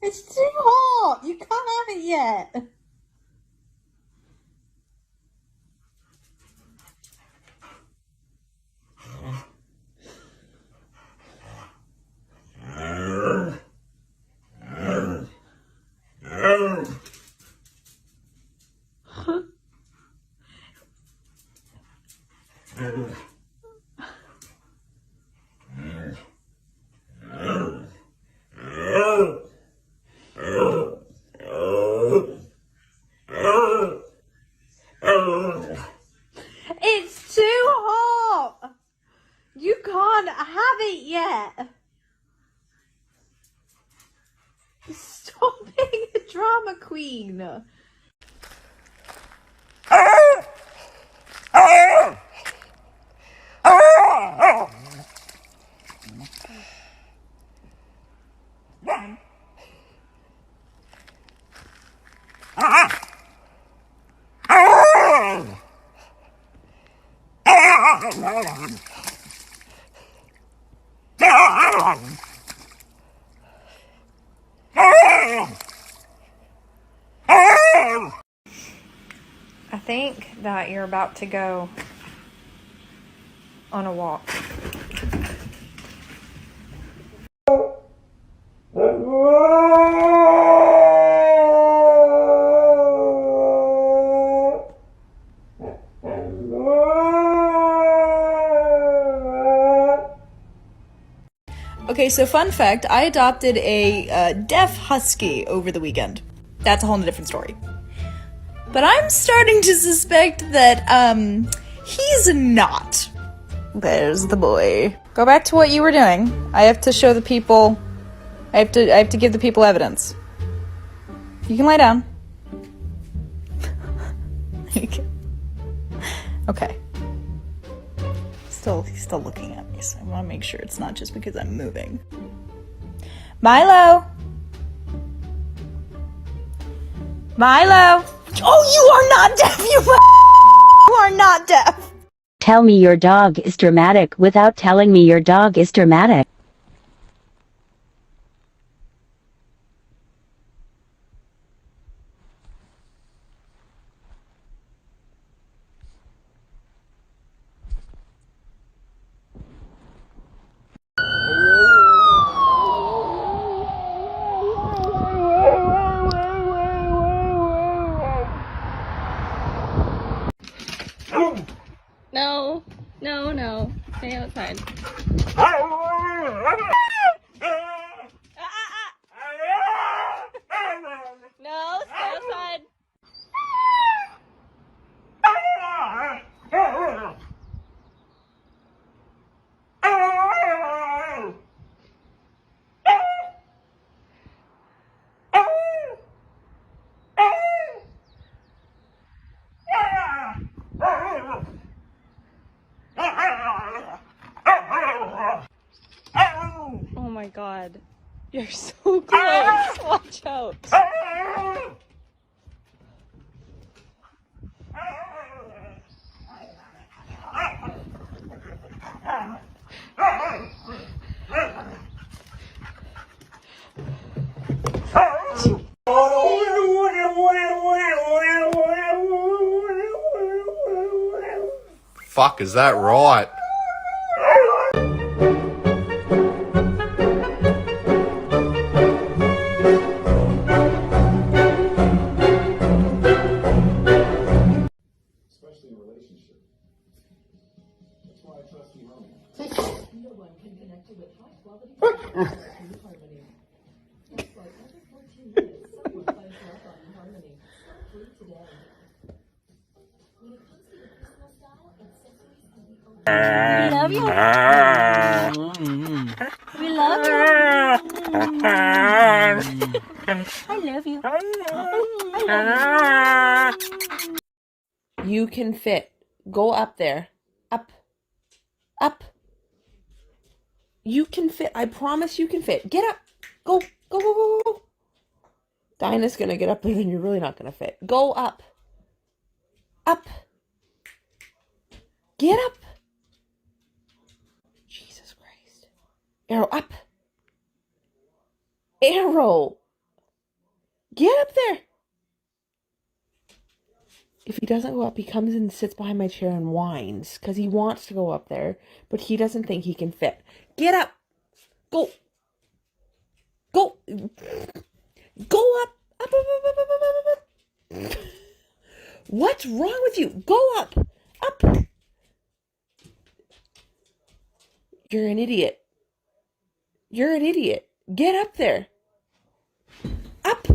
It's too hot. You can't have it yet. It's too hot. You can't have it yet. Stop being a drama queen. I think that you're about to go on a walk. Okay, so fun fact, I adopted a deaf husky over the weekend. That's a whole different story. But I'm starting to suspect that, he's not. There's the boy. Go back to what you were doing. I have to show the people, I have to give the people evidence. You can lie down. Okay. He's still looking at me, so I want to make sure it's not just because I'm moving. Milo! Milo! Oh, you are not deaf, you are not deaf! Tell me your dog is dramatic without telling me your dog is dramatic. No, no, no. Stay outside. No, stay outside. Oh my god. You're so close. Watch out. Fuck, is that right? Especially in a relationship. That's why I trust you, honey. No one can connect you with high quality harmony. It's like every 14 minutes, someone plays love on harmony. Start free today. When it comes to the personal style, accessories can be open. We love you. We love you. I love you. I love you. You can fit. Go up there. Up. Up. You can fit. I promise you can fit. Get up. Go. Go, go, go, go. Dinah's gonna get up there and you're really not gonna fit. Go up. Up. Get up. Jesus Christ. Arrow, up. Arrow, get up there. If he doesn't go up, he comes and sits behind my chair and whines because he wants to go up there, but he doesn't think he can fit. Get up. Go. Go. Go up. Up, up, up, up, up, up, up, up. What's wrong with you? Go up. Up. You're an idiot. You're an idiot. Get up there. Up.